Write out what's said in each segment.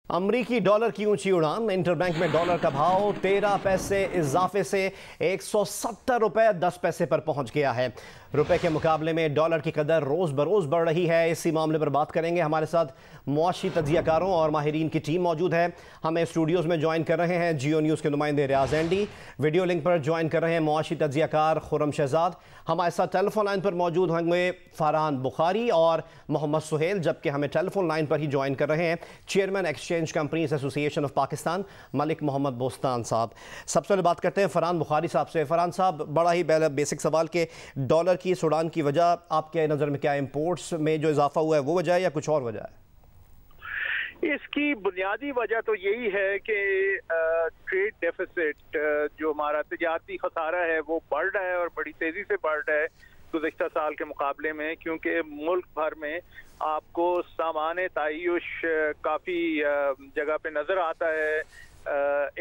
امریکی ڈالر کی اونچی اڑان، انٹر بینک میں ڈالر کا بھاؤ 13 پیسے اضافے سے 170 روپے 10 پیسے پر پہنچ گیا ہے۔ روپے کے مقابلے میں ڈالر کی قدر روز بروز بڑھ رہی ہے۔ اسی معاملے پر بات کریں گے، ہمارے ساتھ معاشی تجزیہ کاروں اور ماہرین کی ٹیم موجود ہے۔ ہمیں اسٹوڈیوز میں جوائن کر رہے ہیں جیو نیوز کے نمائندے ریاض اینڈی، ویڈیو لنک پر جوائن کر رہے ہیں معاشی تجزیہ کار خرم شہزاد، ہمارے ساتھ ٹیلی فون لائن پر موجود ہوں گے فرحان بخاری اور محمد سہیل، جبکہ ہمیں ٹیلی فون لائن پر ہی جوائن کر رہے ہیں چیئرمین ایکسچینج کمپنیز ایسوسی ایشن آف پاکستان ملک محمد بوستان صاحب۔ سب سے پہلے بات کرتے ہیں فرحان بخاری صاحب سے۔ فرحان صاحب، بڑا ہی بیسک سوال کہ ڈالر کی اس اڑان کی وجہ آپ کے نظر میں کیا ہے؟ امپورٹس میں جو اضافہ ہوا ہے وہ وجہ ہے یا کچھ اور وجہ ہے؟ اس کی بنیادی وجہ تو یہی ہے کہ ٹریڈ ڈیفیسٹ جو ہمارا تجارتی خسارہ ہے وہ بڑھ رہا ہے اور بڑی تیزی سے بڑھ رہا ہے گزشتہ سال کے مقابلے میں، کیونکہ ملک بھر میں آپ کو سامان تعیش کافی جگہ پہ نظر آتا ہے۔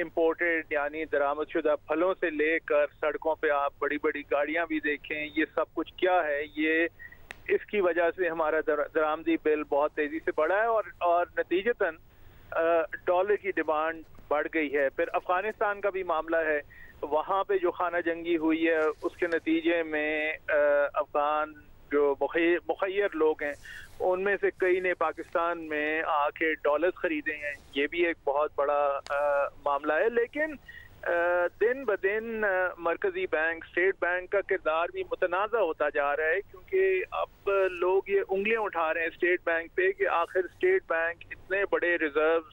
امپورٹڈ یعنی درآمد شدہ پھلوں سے لے کر سڑکوں پہ آپ بڑی بڑی گاڑیاں بھی دیکھیں، یہ سب کچھ کیا ہے؟ یہ اس کی وجہ سے ہمارا درآمدی بل بہت تیزی سے بڑھا ہے اور نتیجتاً ڈالر کی ڈیمانڈ بڑھ گئی ہے۔ پھر افغانستان کا بھی معاملہ ہے، وہاں پہ جو خانہ جنگی ہوئی ہے اس کے نتیجے میں افغان جو مخیر لوگ ہیں ان میں سے کئی نے پاکستان میں آ کے ڈالرز خریدے ہیں، یہ بھی ایک بہت بڑا معاملہ ہے۔ لیکن دن بدن مرکزی بینک، اسٹیٹ بینک کا کردار بھی متنازع ہوتا جا رہا ہے، کیونکہ اب لوگ یہ انگلیاں اٹھا رہے ہیں اسٹیٹ بینک پہ کہ آخر اسٹیٹ بینک اتنے بڑے ریزروز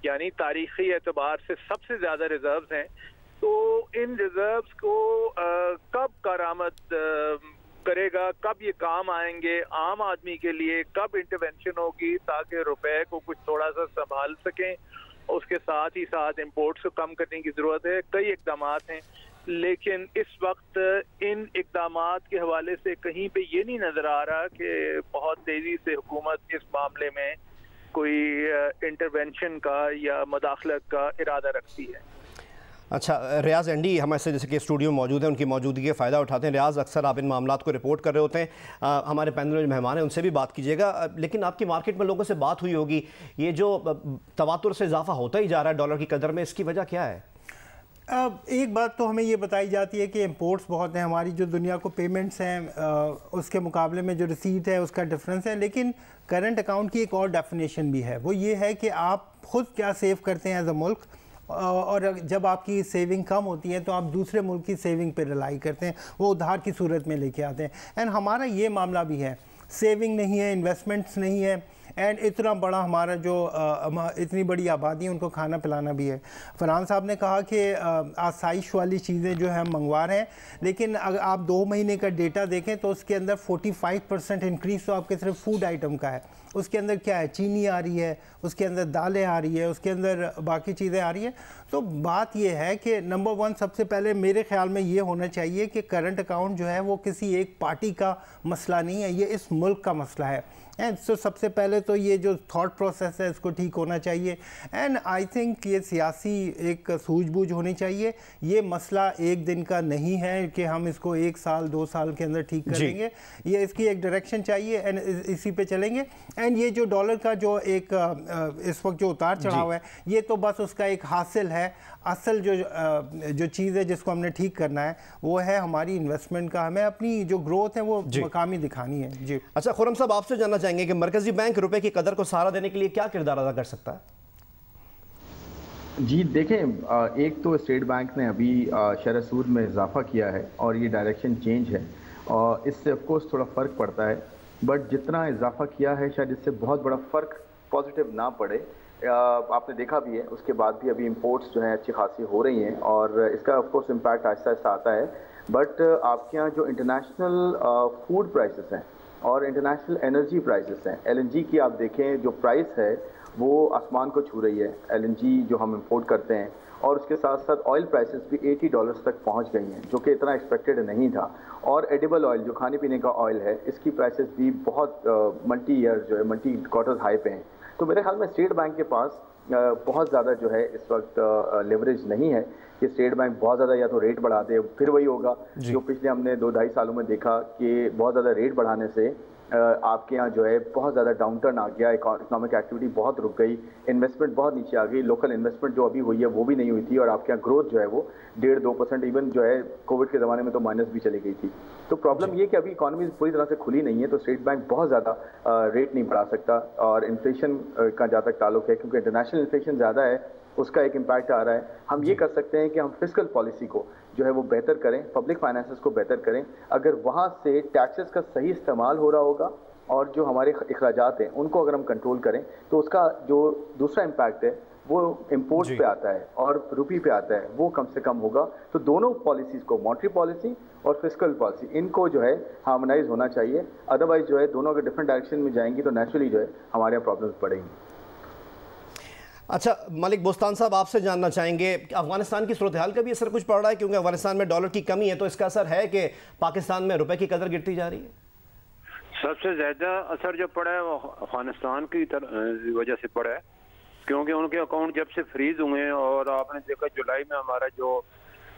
یعنی تاریخی اعتبار سے سب سے زیادہ ریزروز ہیں، تو ان ریزروز کو کب کارآمد کرے گا، کب یہ کام آئیں گے عام آدمی کے لیے، کب انٹرونشن ہوگی تاکہ روپے کو کچھ تھوڑا سا سنبھال سکیں۔ اس کے ساتھ ہی ساتھ امپورٹس کو کم کرنے کی ضرورت ہے۔ کئی اقدامات ہیں، لیکن اس وقت ان اقدامات کے حوالے سے کہیں پہ یہ نہیں نظر آ رہا کہ بہت تیزی سے حکومت اس معاملے میں کوئی انٹرونشن کا یا مداخلت کا ارادہ رکھتی ہے۔ اچھا، ریاض اینڈی ہمارے سے جیسے کہ اسٹوڈیو میں موجود ہیں، ان کی موجودگی کا فائدہ اٹھاتے ہیں۔ ریاض، اکثر آپ ان معاملات کو رپورٹ کر رہے ہوتے ہیں، ہمارے پینل میں جو مہمان ہیں ان سے بھی بات کیجیے گا، لیکن آپ کی مارکیٹ میں لوگوں سے بات ہوئی ہوگی، یہ جو تواتر سے اضافہ ہوتا ہی جا رہا ہے ڈالر کی قدر میں، اس کی وجہ کیا ہے؟ ایک بات تو ہمیں یہ بتائی جاتی ہے کہ امپورٹس بہت ہیں، ہماری جو دنیا کو پیمنٹس ہیں اس کے مقابلے میں جو ریسیٹ ہے اس کا ڈفرینس ہے، لیکن کرنٹ اکاؤنٹ کی ایک اور ڈیفینیشن بھی ہے، وہ یہ ہے کہ آپ خود کیا سیو کرتے ہیں ایز اے ملک، اور جب آپ کی سیونگ کم ہوتی ہے تو آپ دوسرے ملک کی سیونگ پہ ریلائی کرتے ہیں، وہ ادھار کی صورت میں لے کے آتے ہیں۔ اینڈ ہمارا یہ معاملہ بھی ہے، سیونگ نہیں ہے، انویسٹمنٹس نہیں ہے، اینڈ اتنا بڑا ہمارا جو اتنی بڑی آبادی ہے ان کو کھانا پلانا بھی ہے۔ فرحان صاحب نے کہا کہ آسائش والی چیزیں جو ہے ہم منگوا رہے ہیں، لیکن اگر آپ 2 مہینے کا ڈیٹا دیکھیں تو اس کے اندر 45% انکریز تو آپ کے صرف فوڈ آئٹم کا ہے۔ اس کے اندر کیا ہے؟ چینی آ رہی ہے، اس کے اندر دالیں آ رہی ہے، اس کے اندر باقی چیزیں آ رہی ہیں۔ تو بات یہ ہے کہ نمبر 1 سب سے پہلے میرے خیال میں یہ ہونا چاہیے کہ کرنٹ اکاؤنٹ جو ہے وہ کسی ایک پارٹی کا مسئلہ نہیں ہے، یہ اس ملک کا مسئلہ ہے۔ تو سب سے پہلے تو یہ جو تھاٹ پروسیس ہے اس کو ٹھیک ہونا چاہیے، اینڈ آئی تھنک یہ سیاسی ایک سوجھ بوجھ ہونی چاہیے۔ یہ مسئلہ ایک دن کا نہیں ہے کہ ہم اس کو 1 سال 2 سال کے اندر ٹھیک کریں گے، یہ اس کی ایک ڈائریکشن چاہیے اینڈ اسی پہ چلیں گے۔ اینڈ یہ جو ڈالر کا جو ایک اس وقت جو اتار چڑھاؤ ہے، یہ تو بس اس کا ایک حاصل ہے۔ اصل جو چیز ہے جس کو ہم نے ٹھیک کرنا ہے وہ ہے ہماری انویسٹمنٹ کا، ہمیں اپنی جو گروتھ ہے وہ مقامی دکھانی ہے۔ جی اچھا، خرم صاحب آپ سے جاننا چاہیں گے کہ مرکزی بینک روپے کی قدر کو سہارا دینے کے لیے کیا کردار ادا کر سکتا ہے؟ جی دیکھیں، ایک تو اسٹیٹ بینک نے ابھی شرح سود میں اضافہ کیا ہے اور یہ ڈائریکشن چینج ہے، اور اس سے آف کورس تھوڑا فرق پڑتا ہے، بٹ جتنا اضافہ کیا ہے شاید اس سے بہت بڑا فرق پازیٹیو نہ پڑے۔ آپ نے دیکھا بھی ہے، اس کے بعد بھی ابھی امپورٹس جو ہیں اچھی خاصی ہو رہی ہیں، اور اس کا آف کورس امپیکٹ آہستہ آہستہ آتا ہے، بٹ آپ کے یہاں جو انٹرنیشنل فوڈ پرائسز ہیں اور انٹرنیشنل انرجی پرائسز ہیں، LNG کی آپ دیکھیں جو پرائس ہے وہ آسمان کو چھو رہی ہے، LNG جو ہم امپورٹ کرتے ہیں، اور اس کے ساتھ ساتھ آئل پرائسز بھی $80 تک پہنچ گئی ہیں، جو کہ اتنا ایکسپیکٹڈ نہیں تھا، اور ایڈیبل آئل جو کھانے پینے کا آئل ہے اس کی پرائسز بھی بہت ملٹی ایئر جو ہے ملٹی کوارٹر ہائی پہ ہیں۔ تو میرے خیال میں اسٹیٹ بینک کے پاس بہت زیادہ جو ہے اس وقت لیوریج نہیں ہے کہ اسٹیٹ بینک بہت زیادہ یا تو ریٹ بڑھا دے، پھر وہی ہوگا جو پچھلے ہم نے 2-2.5 سالوں میں دیکھا کہ بہت زیادہ ریٹ بڑھانے سے آپ کے یہاں جو ہے بہت زیادہ ڈاؤن ٹرن آ گیا, اکنامک ایکٹیویٹی بہت رک گئی, انویسٹمنٹ بہت نیچے آ گئی, لوکل انویسٹمنٹ جو ابھی ہوئی ہے وہ بھی نہیں ہوئی تھی, اور آپ کے یہاں گروتھ جو ہے وہ 1.5-2%, ایون جو ہے کووڈ کے زمانے میں تو مائنس بھی چلی گئی تھی. تو پرابلم یہ کہ ابھی اکانومی پوری طرح سے کھلی نہیں ہے, تو اسٹیٹ بینک بہت زیادہ ریٹ نہیں بڑھا سکتا. اور انفلیشن کا جہاں تک تعلق ہے, کیونکہ انٹرنیشنل انفلیشن زیادہ ہے, اس کا ایک امپیکٹ آ رہا ہے. ہم یہ کر سکتے ہیں کہ ہم فسکل پالیسی کو جو ہے وہ بہتر کریں, پبلک فائنانسز کو بہتر کریں. اگر وہاں سے ٹیکسز کا صحیح استعمال ہو رہا ہوگا اور جو ہمارے اخراجات ہیں ان کو اگر ہم کنٹرول کریں, تو اس کا جو دوسرا امپیکٹ ہے وہ امپورٹ پہ آتا ہے اور روپی پہ آتا ہے, وہ کم سے کم ہوگا. تو دونوں پالیسیز کو, مانیٹری پالیسی اور فسکل پالیسی, ان کو جو ہے ہارمونائز ہونا چاہیے. ادروائز جو ہے دونوں اگر ڈفرنٹ ڈائریکشن میں جائیں گی تو نیچرلی جو ہے ہمارے یہاں پرابلمس بڑھیں گی. اچھا ملک بوستان صاحب, آپ سے جاننا چاہیں گے کہ افغانستان کی صورتحال کا بھی اثر کچھ پڑ رہا ہے, کیونکہ افغانستان میں ڈالر کی کمی ہے, تو اس کا اثر ہے کہ پاکستان میں روپے کی قدر گرتی جا رہی ہے؟ سب سے زیادہ اثر جو پڑا ہے وہ افغانستان کی وجہ سے پڑا ہے, کیونکہ ان کے اکاؤنٹ جب سے فریز ہوئے ہیں, اور آپ نے دیکھا جولائی میں ہمارا جو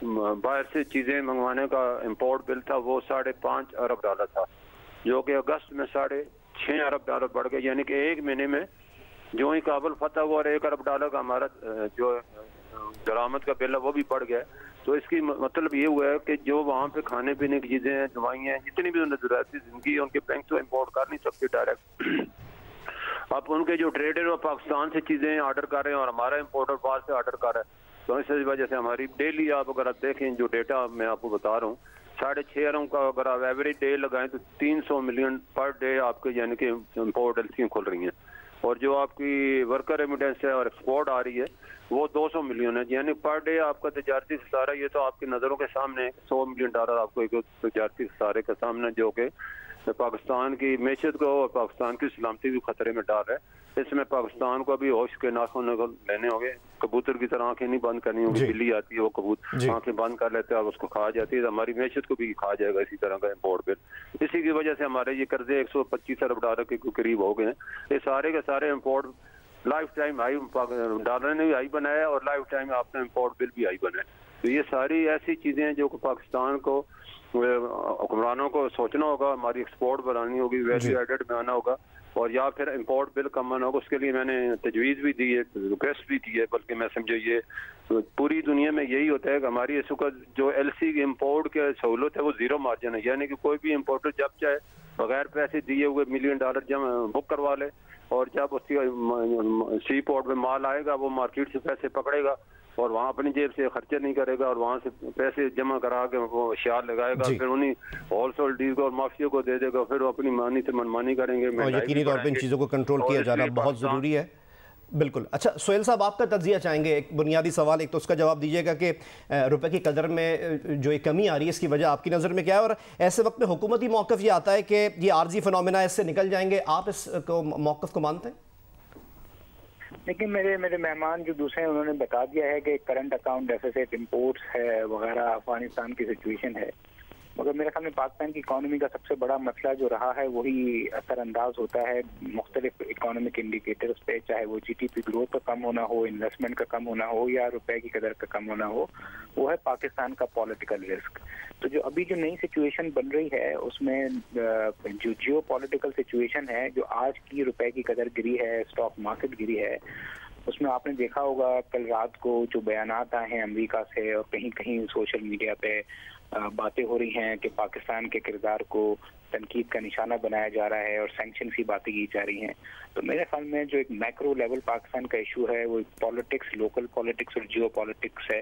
باہر سے چیزیں منگوانے کا امپورٹ بل تھا وہ $5.5 ارب تھا, جو کہ اگست میں $6.5 ارب بڑھ گیا. یعنی کہ ایک مہینے میں جو ہی کابل فتح ہوا اور $1 ارب کا ہمارا جو درآمد کا بل ہے وہ بھی بڑھ گیا. تو اس کی مطلب یہ ہوا ہے کہ جو وہاں پہ کھانے پینے کی چیزیں ہیں, دوائیں ہیں, جتنی بھی ضروریاتی زندگی ان کے بینک تو امپورٹ کر نہیں سکتے ڈائریکٹ. اب ان کے جو ٹریڈر وہ پاکستان سے چیزیں آرڈر کر رہے ہیں اور ہمارا امپورٹر باہر سے آرڈر کر رہا ہے. تو اس وجہ سے ہماری ڈیلی آپ اگر آپ دیکھیں جو ڈیٹا میں آپ کو بتا رہا ہوں, 6.5 ارب کا اگر آپ ایوریج ڈے لگائیں تو 300 ملین پر ڈے آپ کے یعنی کہ امپورٹ ایجنسیاں کھل رہی ہیں. اور جو آپ کی ورکر ریمیٹنس ہے اور ایکسپورٹ آ رہی ہے وہ 200 ملین ہے, یعنی پر ڈے آپ کا تجارتی خسارہ, یہ تو آپ کی نظروں کے سامنے $100 ملین آپ کو ایک تجارتی خسارے کے سامنے, جو کہ پاکستان کی معیشت کو اور پاکستان کی سلامتی بھی خطرے میں ڈال رہا ہے. اس میں پاکستان کو بھی ہوش کے ناخن لینے ہوں گے, کبوتر کی طرح آنکھیں نہیں بند کرنی ہوں گی. بلی آتی ہے وہ کبوتر آنکھیں بند کر لیتے ہیں اور اس کو کھا جاتی ہے, تو ہماری معیشت کو بھی کھا جائے گا اسی طرح کا امپورٹ بل. اسی کی وجہ سے ہمارے یہ قرضے $125 ارب کے قریب ہو گئے ہیں. یہ سارے کے سارے import life time high, dollar نے بھی ہائی بنایا ہے اور لائف ٹائم آپ نے امپورٹ بل بھی ہائی بنایا ہے. تو یہ ساری ایسی چیزیں ہیں جو کہ پاکستان کو حکمرانوں کو سوچنا ہوگا, ہماری ایکسپورٹ بڑھانی ہوگی, ویلیو ایڈڈ میں آنا ہوگا, اور یا پھر امپورٹ بل کم آنا ہوگا. اس کے لیے میں نے تجویز بھی دی ہے, ریکویسٹ بھی کی ہے, بلکہ میں سمجھے یہ پوری دنیا میں یہی ہوتا ہے کہ ہماری اس وقت جو ایل سی امپورٹ کے سہولت ہے وہ زیرو مارجن ہے. یعنی کہ کوئی بھی امپورٹر جب چاہے بغیر پیسے دیے ہوئے $1 ملین جمع بک کروا لے, اور جب اس کی سی پورٹ میں مال آئے گا وہ مارکیٹ سے پیسے پکڑے گا اور وہاں اپنی جیب سے خرچہ نہیں کرے گا, اور وہاں سے پیسے جمع کرا کے وہ اشیاء لگائے گا, پھر انہیں ہول سیل ڈیل کو اور مافیا کو دے دے گا, پھر وہ اپنی مانی سے منمانی کریں گے. اور یقینی طور پہ ان چیزوں کو کنٹرول کیا جانا بہت ضروری ہے. بالکل. اچھا سہیل صاحب, آپ کا تجزیہ چاہیں گے, ایک بنیادی سوال, ایک تو اس کا جواب دیجیے گا کہ روپے کی قدر میں جو ایک کمی آ رہی ہے اس کی وجہ آپ کی نظر میں کیا ہے, اور ایسے وقت میں حکومتی موقف یہ آتا ہے کہ یہ عارضی فنومینا اس سے نکل جائیں گے, آپ اس موقف کو مانتے ہیں؟ لیکن میرے مہمان جو دوسرے ہیں انہوں نے بتا دیا ہے کہ کرنٹ اکاؤنٹ ڈیفیسٹ, امپورٹس ہے وغیرہ, افغانستان کی سچویشن ہے. مگر میرے خیال میں پاکستان کی اکانومی کا سب سے بڑا مسئلہ جو رہا ہے وہی اثر انداز ہوتا ہے مختلف اکانومک انڈیکیٹرز پہ, چاہے وہ GDP گروتھ کا کم ہونا ہو, انویسٹمنٹ کا کم ہونا ہو, یا روپے کی قدر کا کم ہونا ہو. وہ ہے پاکستان کا پولیٹیکل رسک. تو جو ابھی جو نئی سچویشن بن رہی ہے اس میں جو جیو پولیٹیکل سچویشن ہے, جو آج کی روپے کی قدر گری ہے, اسٹاک مارکیٹ گری ہے, اس میں آپ نے دیکھا ہوگا کل رات کو جو بیانات آئے ہیں امریکہ سے, اور کہیں کہیں سوشل میڈیا پہ باتیں ہو رہی ہیں کہ پاکستان کے کردار کو تنقید کا نشانہ بنایا جا رہا ہے اور سینکشن کی باتیں کی جا رہی ہیں. تو میرے خیال میں جو ایک میکرو لیول پاکستان کا ایشو ہے وہ پالیٹکس, لوکل پالیٹکس اور جیو پالیٹکس ہے.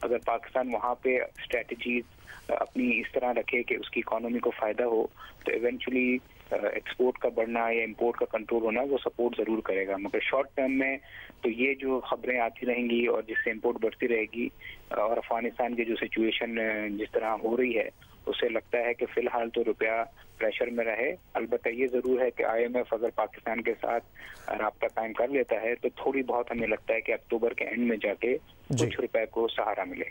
اگر پاکستان وہاں پہ اسٹریٹجیز اپنی اس طرح رکھے کہ اس کی اکانومی کو فائدہ ہو, تو ایونچولی ایکسپورٹ کا بڑھنا یا امپورٹ کا کنٹرول ہونا وہ سپورٹ ضرور کرے گا. مگر شارٹ ٹرم میں تو یہ جو خبریں آتی رہیں گی اور جس سے امپورٹ بڑھتی رہے گی, اور افغانستان کی جو سچویشن جس طرح ہو رہی ہے, اس سے لگتا ہے کہ فی الحال تو روپیہ پریشر میں رہے. البتہ یہ ضرور ہے کہ IMF اگر پاکستان کے ساتھ رابطہ قائم کر لیتا ہے تو تھوڑی بہت ہمیں لگتا ہے کہ اکتوبر کے اینڈ میں جا کے کچھ روپے کو سہارا ملے.